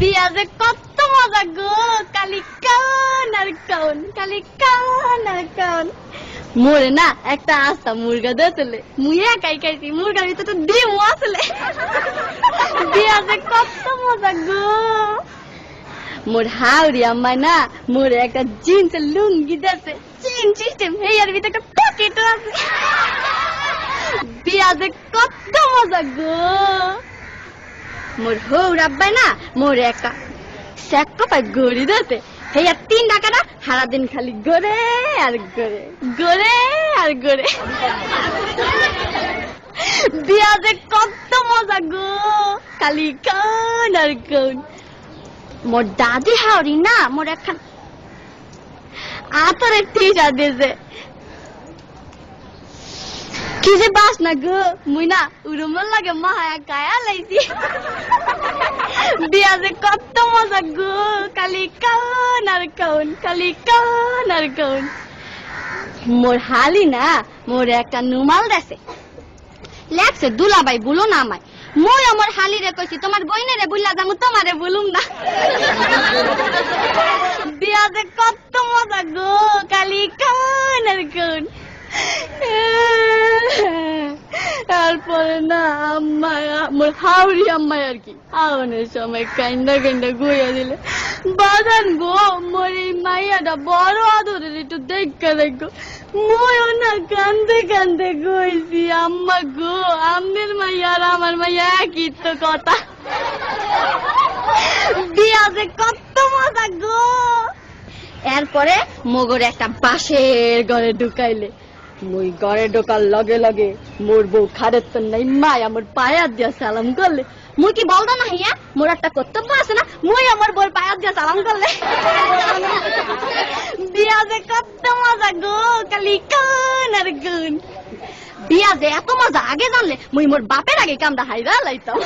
বিয়া যে কত মজা গো কালি কান আর কান কালি কান আর কান মোরে না একটা আস্তা মুরগা দিয়েছিলে মুই একাই খাইছি মুরগার ভিতরে তো ডিমও আসলে বিয়া যে কত মজা গো মোর হাওড়ি আম্মা না মোরে একটা জিন্সের লুঙ্গি দিয়েছে চেন সিস্টেম হেয়ার ভিতরে একটা পকেটও আছে বিয়া যে কত মজা গো মোর হৌর আব্বাই না মোরে একটা স্যাক্কা পাই গড়ি দিয়েছে হেয়ার 3 টাকা না সারাদিন খালি গড়ে আর গড়ে গড়ে আর গড়ে বিয়া যে কত মজা গো খালি কান আর কান মোর দাদি হাওড়ি না মোর একখান আতরের টিশা দিয়েছে কি যে বাস না গো মুই না উড়ুমল লাগে মায়া গায়া লাইছি বিয়া যে কত মজা গো খালি কান আর কান খালি কান আর কান মোর হালি না মোর একটা নুমাল দেছে লেখছে দুলাবাই বলো না আমায় মই আমার হালি রে কইছি তোমার বইনে রে বুইলা যামু তোমারে বলুম না বিয়া যে কত মজা গো খালি কান আর কান তারপরে না আম্মা মোর হাওড়ি আম্মা আর কি আওনের সময় কাইন্দা কাইন্দা গুইয়া দিলে বাজান গো মোর এই মাইয়াটা বড় আদরের একটু দেখা দেখো ময়ও না কান্দে কান্দে গইছি আম্মা গো আম্মের মাইয়া আর আমার মাইয়া একই তো কথা বিয়া যে কত মজা গো এরপরে মগর একটা বাঁশের ঘরে ঢুকাইলে মুই ঘরে ঢোকার লগে লগে মোর বউ খারের তো নাই মায়া মোর পায়া দিয়া সালাম করলে মুই কি বলতো না হিয়া মোর একটা কর্তব্য আছে না মুই আমার বউর পায়া দিয়া সালাম করলে বিয়া যে কত মজা গো খালি কান আর কান বিয়া যে এত মজা আগে জানলে মুই মোর বাপের আগে কামটা হাইরা লাইতাম